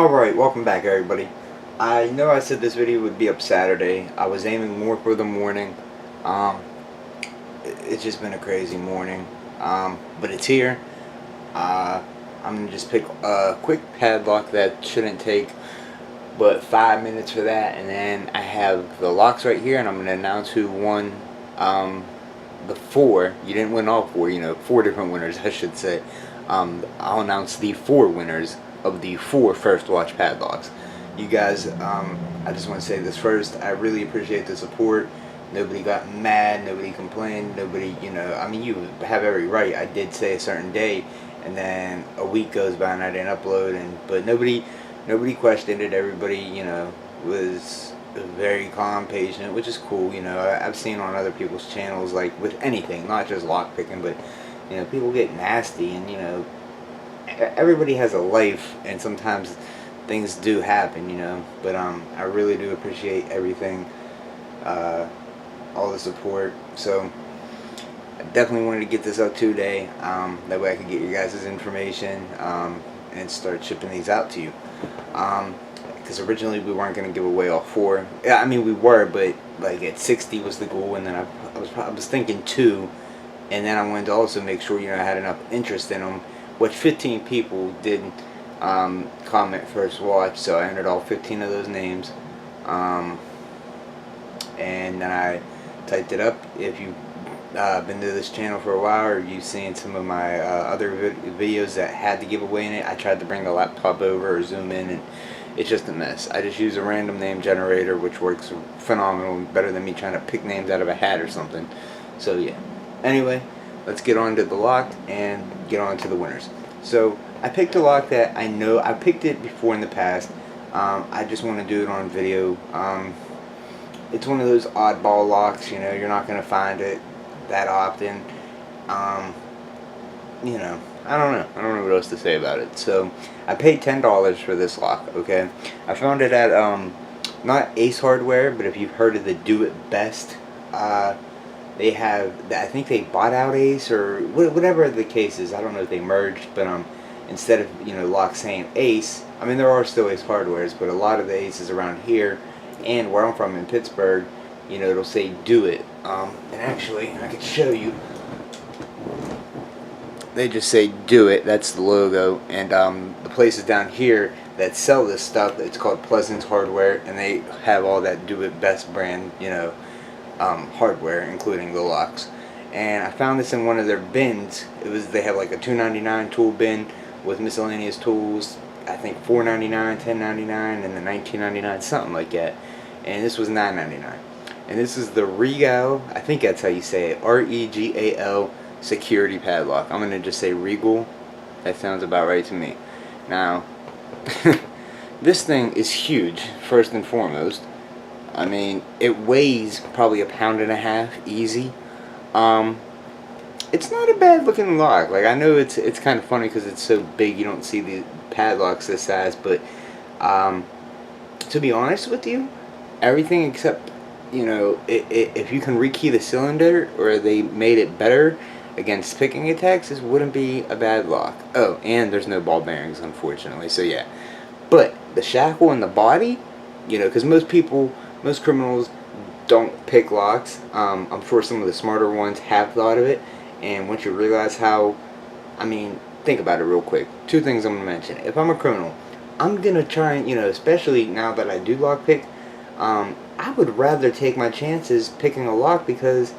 Alright, welcome back everybody. I know I said this video would be up Saturday. I was aiming more for the morning. It's just been a crazy morning. But it's here. I'm going to just pick a quick padlock that shouldn't take but 5 minutes for that. And then I have the locks right here, and I'm going to announce who won the 4. You didn't win all 4, 4 different winners I should say. I'll announce the 4 winners of the 4 first watch padlocks. You guys, I just want to say this first, I really appreciate the support. Nobody got mad, nobody complained, nobody, I mean, you have every right. I did say a certain day, and then a week goes by and I didn't upload, but nobody questioned it. Everybody, was very calm, patient, which is cool. I've seen on other people's channels, like with anything, not just lock picking, but people get nasty, and everybody has a life, and sometimes things do happen, but I really do appreciate everything, all the support. So I definitely wanted to get this up today, that way I could get you guys' information and start shipping these out to you, because originally we weren't going to give away all 4. I mean, we were, but like at 60 was the goal, and then I was thinking 2, and then I wanted to also make sure I had enough interest in them, which 15 people did comment first watch, so I entered all 15 of those names, and then I typed it up. If you've been to this channel for a while, or you've seen some of my other videos that had the giveaway in it, I tried to bring the laptop over or zoom in, and it's just a mess. I just use a random name generator, which works phenomenal, better than me trying to pick names out of a hat or something. So yeah, anyway, let's get on to the lock and get on to the winners. So I picked a lock that I know I picked it before in the past. I just want to do it on video. It's one of those oddball locks, you're not going to find it that often. I don't know. I don't know what else to say about it. So I paid $10 for this lock, okay? I found it at not Ace Hardware, but if you've heard of the Do It Best, they have, I think they bought out Ace, or whatever the case is. I don't know if they merged, but instead of lock saying Ace, I mean there are still Ace Hardwares, but a lot of the Aces around here and where I'm from in Pittsburgh, it'll say Do It. And actually, I could show you. They just say Do It. That's the logo, and the places down here that sell this stuff, it's called Pleasance Hardware, and they have all that Do It Best brand, hardware, including the locks. And I found this in one of their bins. They have like a $2.99 tool bin with miscellaneous tools. I think $4.99, $10.99, and then $19.99, something like that. And this was $9.99. And this is the Regal, I think that's how you say it, R-E-G-A-L security padlock. I'm gonna just say Regal. That sounds about right to me. Now, this thing is huge. First and foremost, I mean, it weighs probably 1.5 pounds easy. It's not a bad looking lock. Like, I know it's kind of funny because it's so big you don't see the padlocks this size, but to be honest with you, everything except if you can rekey the cylinder, or they made it better against picking attacks, this wouldn't be a bad lock. Oh, and there's no ball bearings, unfortunately, so yeah. But the shackle and the body, because most criminals don't pick locks. I'm sure some of the smarter ones have thought of it, and once you realize how, I mean, think about it real quick. 2 things I'm going to mention. If I'm a criminal, I'm going to try and, especially now that I do lock pick, I would rather take my chances picking a lock because,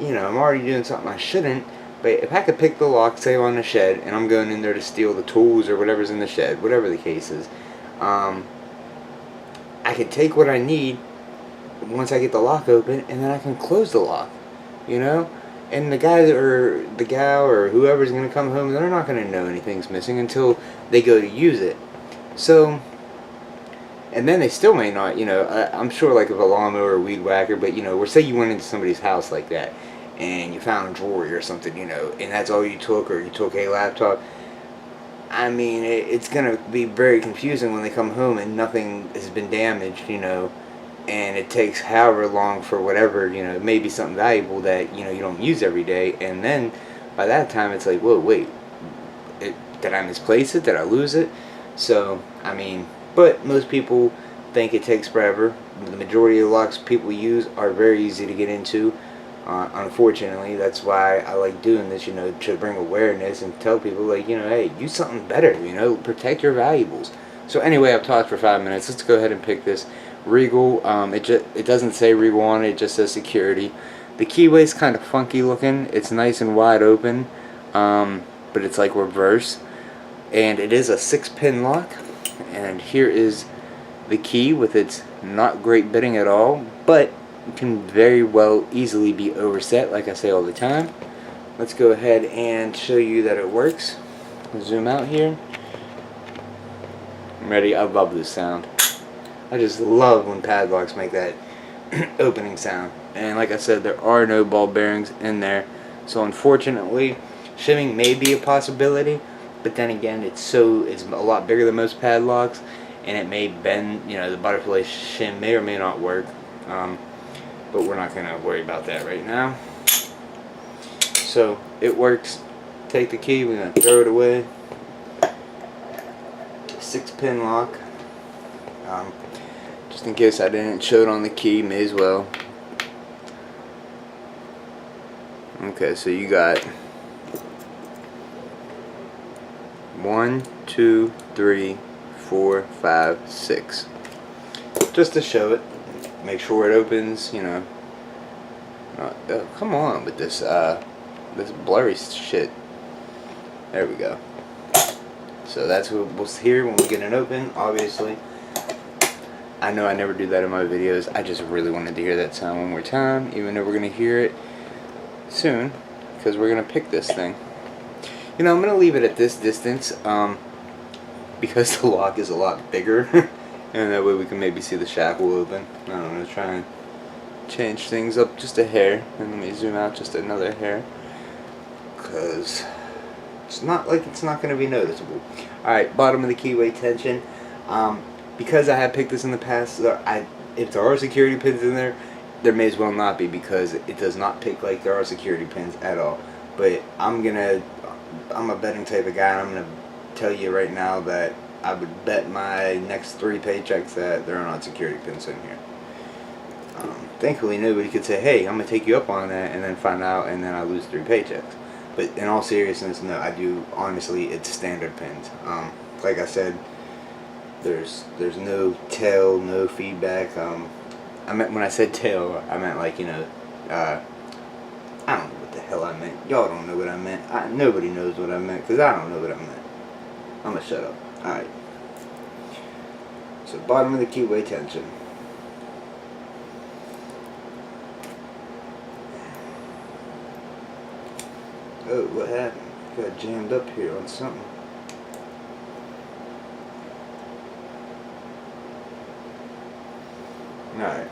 I'm already doing something I shouldn't. But if I could pick the lock, say on the shed, and I'm going in there to steal the tools or whatever's in the shed, whatever the case is, I could take what I need once I get the lock open, and then I can close the lock, and the guy or the gal or whoever's going to come home, they're not going to know anything's missing until they go to use it. So, and then they still may not, I'm sure, like if a lawnmower or weed whacker, but or say you went into somebody's house like that and you found a drawer or something, and that's all you took, or you took a laptop. I mean, it's going to be very confusing when they come home and nothing has been damaged, and it takes however long for whatever, maybe something valuable that, you don't use every day, and then by that time it's like, whoa, wait, did I misplace it? Did I lose it? So, I mean, but most people think it takes forever. The majority of the locks people use are very easy to get into. Unfortunately, that's why I like doing this, you know, to bring awareness and tell people, like, you know, hey, use something better, you know, protect your valuables. So anyway, I've talked for 5 minutes. Let's go ahead and pick this Regal. It doesn't say Regal on it, it just says security. The keyway's kind of funky looking. It's nice and wide open, but it's like reverse. And it is a 6-pin lock. And here is the key with its not great bitting at all, but can very well easily be overset, like I say all the time. Let's go ahead and show you that it works. Zoom out here. I'm ready. I love this sound. I just love when padlocks make that opening sound. And like I said, there are no ball bearings in there, so unfortunately shimming may be a possibility, but then again, it's a lot bigger than most padlocks, and it may bend, you know, the butterfly shim may or may not work, but we're not going to worry about that right now. So it works. Take the key, we're going to throw it away. 6-pin lock. Just in case I didn't show it on the key, may as well. Okay, so you got 1, 2, 3, 4, 5, 6. Just to show it, make sure it opens. You know, oh, come on with this this blurry shit. There we go. So that's what we'll hear when we get it open. Obviously, I know I never do that in my videos. I just really wanted to hear that sound one more time, even though we're gonna hear it soon, because we're gonna pick this thing. You know, I'm gonna leave it at this distance, because the lock is a lot bigger, and that way we can maybe see the shackle open. I don't know, try and change things up just a hair, and let me zoom out just another hair, because it's not like it's not going to be noticeable. Alright, bottom of the keyway tension. Because I have picked this in the past, if there are security pins in there, there may as well not be, because it does not pick like there are security pins at all. But I'm a betting type of guy, and I'm going to tell you right now that I would bet my next 3 paychecks that there are not security pins in here. Thankfully, nobody could say, hey, I'm going to take you up on that, and then find out, and then I lose 3 paychecks. But in all seriousness, no, I do, honestly, it's standard pins. Like I said, there's no tail, no feedback. I meant, when I said tail, I meant like, you know, I don't know what the hell I meant. Y'all don't know what I meant. Nobody knows what I meant, because I don't know what I meant. I'm going to shut up. Alright. So bottom of the keyway tension. Oh, what happened? Got jammed up here on something. Alright.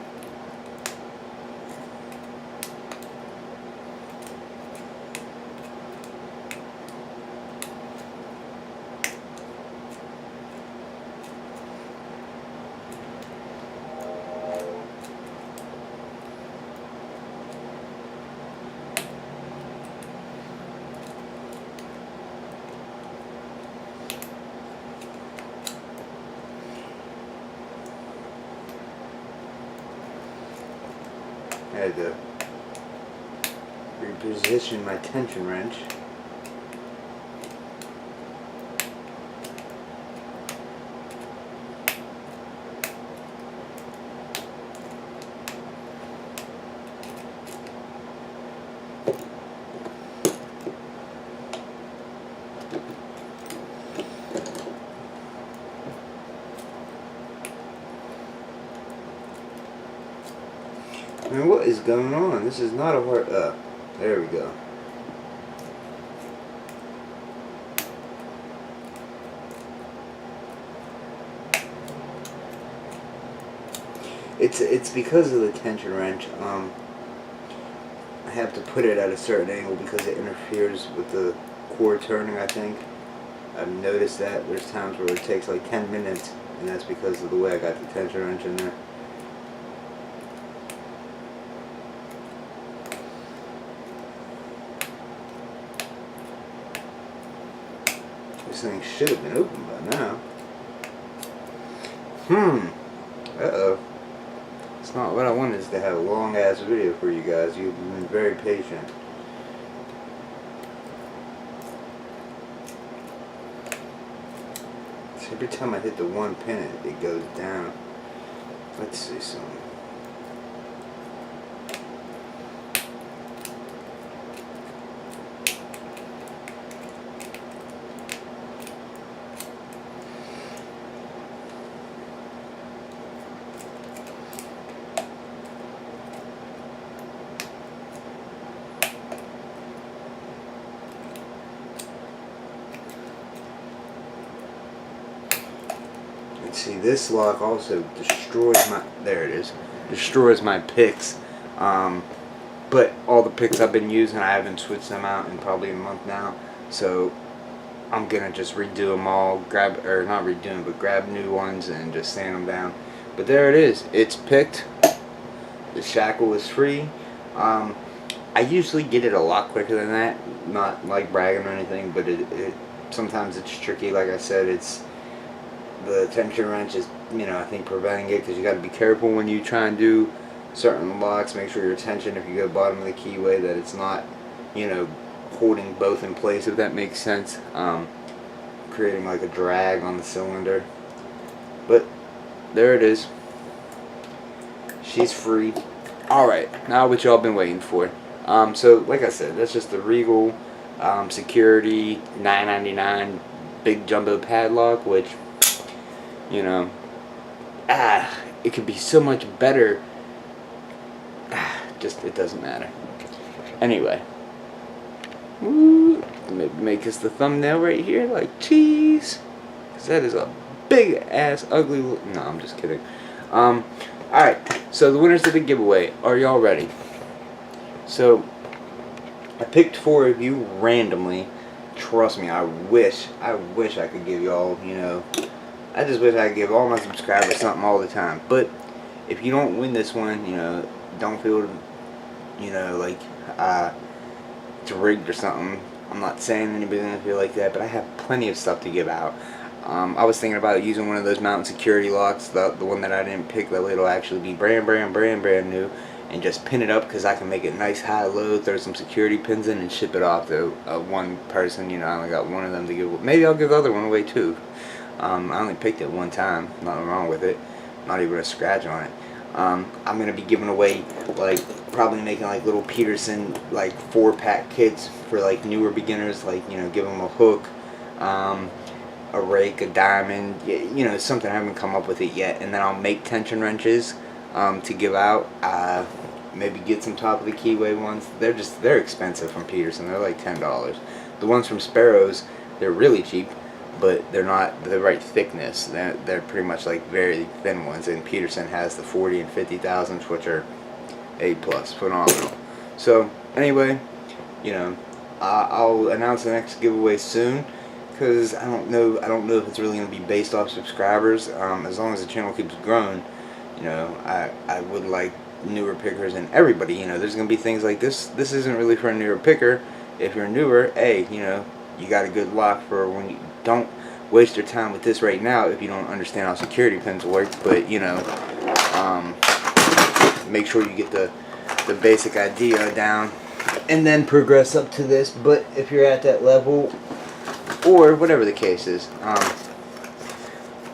I had to reposition my tension wrench. Man, what is going on? This is not a hard... there we go. It's because of the tension wrench. I have to put it at a certain angle because it interferes with the core turning, I think. I've noticed that there's times where it takes like 10 minutes, and that's because of the way I got the tension wrench in there. This thing should have been open by now. Uh-oh. It's not what I wanted, is to have a long ass video for you guys. You've been very patient. So every time I hit the one pin, it goes down. Let's see something. See, this lock also destroys my, there it is, destroys my picks. But all the picks I've been using, I haven't switched them out in probably a month now. So I'm gonna just redo them all, grab, or not redo them, but grab new ones and just sand them down. But there it is, it's picked. The shackle is free. I usually get it a lot quicker than that. Not like bragging or anything, but it sometimes it's tricky. Like I said, it's the tension wrench is, you know, I think preventing it, because you got to be careful when you try and do certain locks. Make sure your tension, if you go bottom of the keyway, that it's not, you know, holding both in place, if that makes sense. Creating like a drag on the cylinder. But there it is. She's free. Alright, now what y'all been waiting for. So like I said, that's just the Regal Security $9.99 big jumbo padlock, which, you know, it could be so much better. Just, it doesn't matter. Anyway, maybe make us the thumbnail right here, like cheese, because that is a big ass ugly no, I'm just kidding. Alright, so the winners of the giveaway, are y'all ready? So I picked 4 of you randomly. Trust me, I wish I could give y'all, you know, I just wish I could give all my subscribers something all the time. But if you don't win this one, you know, don't feel, you know, like it's rigged or something. I'm not saying anybody's gonna feel like that, but I have plenty of stuff to give out. I was thinking about using one of those mountain security locks, the one that I didn't pick, that it'll actually be brand new, and just pin it up, because I can make it nice high low, throw some security pins in, and ship it off to one person. You know, I only got one of them to give. Maybe I'll give the other one away too. I only picked it one time, nothing wrong with it, not even a scratch on it. I'm going to be giving away, like, probably making like little Peterson, like 4-pack kits for like newer beginners, like, you know, give them a hook, a rake, a diamond, you know, something. I haven't come up with it yet. And then I'll make tension wrenches to give out. Maybe get some top of the keyway ones. They're expensive from Peterson. They're like $10. The ones from Sparrows, they're really cheap, but they're not the right thickness. They're pretty much like very thin ones, and Peterson has the 40 and 50 thousandths, which are A+, phenomenal. So anyway, you know, I'll announce the next giveaway soon, because I don't know if it's really going to be based off subscribers. As long as the channel keeps growing, you know, I would like newer pickers and everybody. You know, there's going to be things like this. This isn't really for a newer picker. If you're newer, hey, you know, you got a good lock for when you don't waste your time with this right now if you don't understand how security pins work. But, you know, make sure you get the basic idea down and then progress up to this. But if you're at that level, or whatever the case is,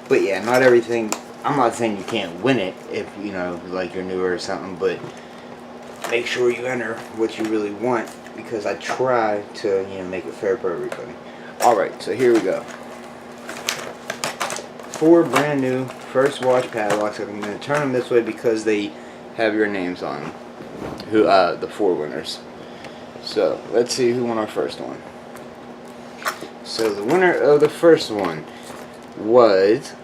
but yeah, not everything. I'm not saying you can't win it if, you know, like you're newer or something, but make sure you enter what you really want, because I try to, you know, make it fair for everybody. Alright, so here we go. 4 brand new first wash padlocks. I'm going to turn them this way because they have your names on them. The 4 winners. So let's see who won our first one. So the winner of the first one was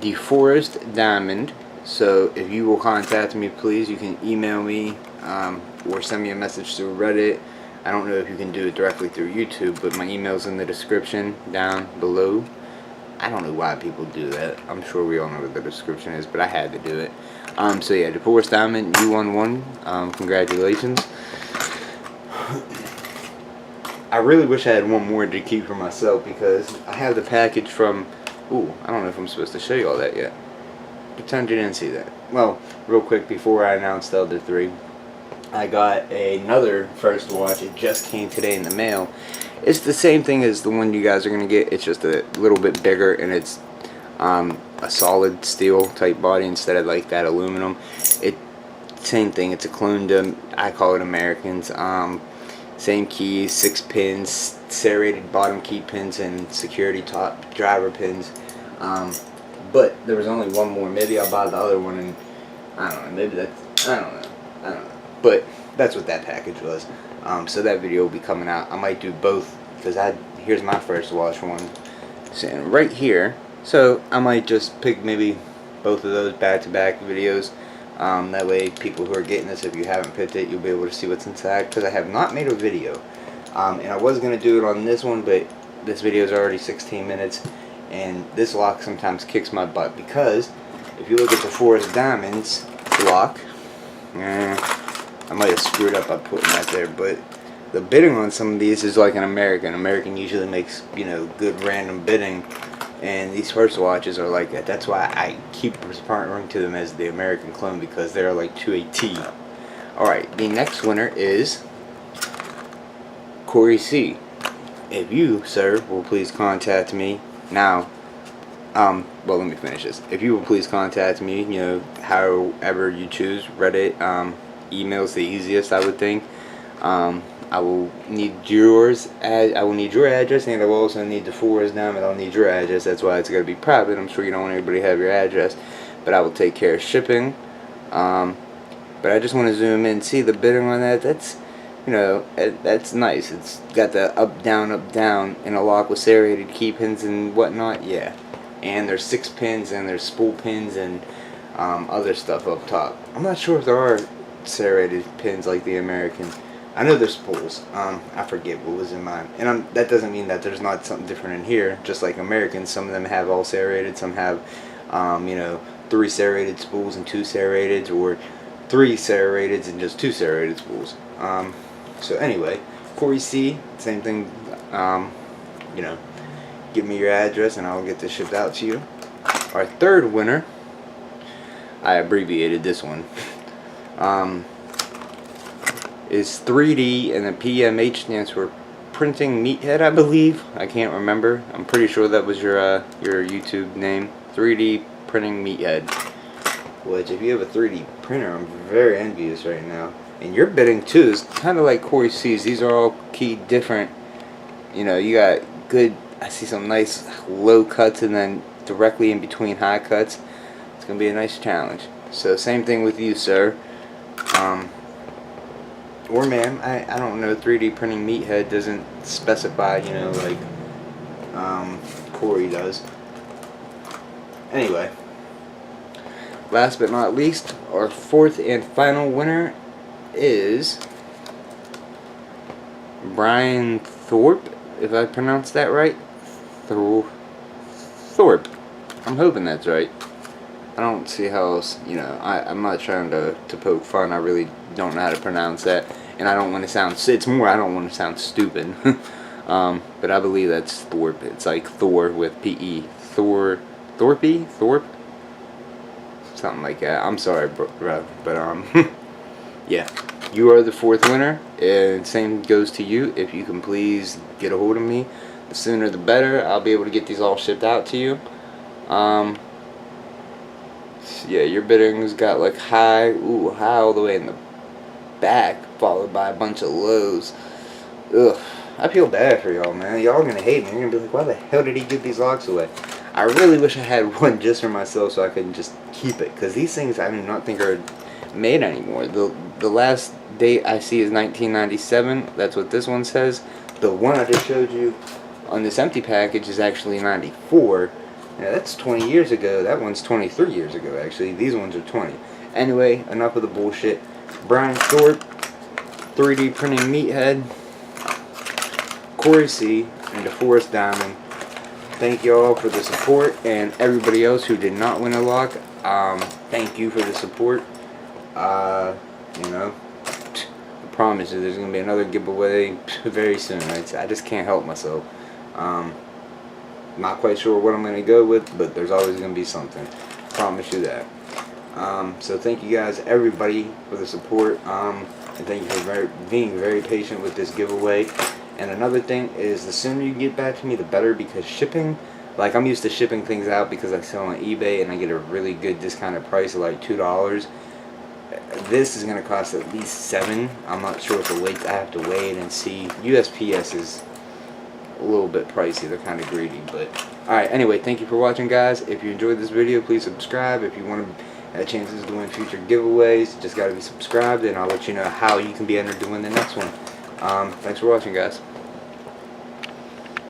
DeForest Diamond. So if you will contact me, please, you can email me or send me a message through Reddit. I don't know if you can do it directly through YouTube, but my email's in the description down below. I don't know why people do that. I'm sure we all know what the description is, but I had to do it. So yeah, DeForest Diamond, you won one. Congratulations. I really wish I had one more to keep for myself, because I have the package from Ooh, I don't know if I'm supposed to show you all that yet. Pretend you didn't see that. Well, real quick before I announce the other three, I got another first watch. It just came today in the mail. It's the same thing as the one you guys are going to get. It's just a little bit bigger, and it's a solid steel type body instead of like that aluminum. Same thing. It's a clone to, I call it Americans. Same keys, 6 pins, serrated bottom key pins, and security top driver pins. But there was only one more. Maybe I'll buy the other one, and I don't know. Maybe that's, I don't know. But that's what that package was. So that video will be coming out. I might do both because here's my first watch one sitting right here. So I might just pick maybe both of those back-to-back videos. That way people who are getting this, if you haven't picked it, you'll be able to see what's inside, because I have not made a video. And I was going to do it on this one, but this video is already 16 minutes, and this lock sometimes kicks my butt, because if you look at the Forest Diamonds lock, I might have screwed up by putting that there, but the bidding on some of these is like an American. American usually makes, you know, good random bidding. And these first watches are like that. That's why I keep referring to them as the American clone, because they're like to a T. Alright, the next winner is Corey C. If you, sir, will please contact me now. Well, let me finish this. If you will please contact me, you know, however you choose, Reddit, email's the easiest, I would think. I will need yours. I will need your address, and I will also need the Forest Diamond. I'll need your address. That's why it's going to be private. I'm sure you don't want everybody to have your address, but I will take care of shipping. But I just want to zoom in, see the bidding on that. That's, you know, that's nice. It's got the up down, and a lock with serrated key pins and whatnot. Yeah, and there's 6 pins, and there's spool pins, and other stuff up top. I'm not sure if there are serrated pins like the American. I know there's spools. I forget what was in mine. And that doesn't mean that there's not something different in here. Just like Americans, some of them have all serrated. Some have, you know, 3 serrated spools and 2 serrated, or 3 serrated and just 2 serrated spools. So anyway, Corey C, same thing. You know, give me your address and I'll get this shipped out to you. Our third winner, I abbreviated this one. Is 3D, and the PMH stands for Printing Meathead, I believe. I can't remember. I'm pretty sure that was your YouTube name. 3D Printing Meathead. Which, if you have a 3D printer, I'm very envious right now. And your bidding too is kind of like Corey C's. These are all key different. You know, you got good. I see some nice low cuts, and then directly in between high cuts. It's gonna be a nice challenge. So same thing with you, sir. Or ma'am, I don't know, 3D Printing Meathead doesn't specify, you know, like Corey does. Anyway, last but not least, our fourth and final winner is Brian Thorpe, if I pronounced that right. Thorpe. I'm hoping that's right. I don't see how else, you know, I'm not trying to poke fun. I really don't know how to pronounce that. And I don't want to sound, it's more I don't want to sound stupid. But I believe that's Thorpe. It's like Thor with P-E. Thorpe? Something like that. I'm sorry, bro. But, yeah. You are the fourth winner. And same goes to you. If you can please get a hold of me, the sooner the better. I'll be able to get these all shipped out to you. Yeah, your bidding's got like high all the way in the back, followed by a bunch of lows. Ugh, I feel bad for y'all, man. Y'all gonna hate me. You're gonna be like, why the hell did he give these locks away? I really wish I had one just for myself so I could just keep it, because these things I do not think are made anymore. The last date I see is 1997. That's what this one says. The one I just showed you on this empty package is actually 94. Yeah, that's 20 years ago. That one's 23 years ago, actually. These ones are 20. Anyway, enough of the bullshit. Brian Thorpe, 3D Printing Meathead, Corey C, and the Forest Diamond. Thank you all for the support, and everybody else who did not win a lock, thank you for the support. You know, I promise you there's going to be another giveaway very soon. I just can't help myself. Not quite sure what I'm going to go with, but there's always going to be something. Promise you that. So thank you guys, everybody, for the support. And thank you for being very patient with this giveaway. And another thing is, the sooner you get back to me, the better, because shipping, like, I'm used to shipping things out because I sell on eBay and I get a really good discounted price of like $2. This is going to cost at least $7. I'm not sure what the weight. I have to weigh it and see. USPS is a little bit pricey. They're kind of greedy, but alright, anyway, thank you for watching, guys. If you enjoyed this video, please subscribe. If you want to have chances of doing future giveaways, just got to be subscribed, and I'll let you know how you can be entered to win the next one. Thanks for watching, guys.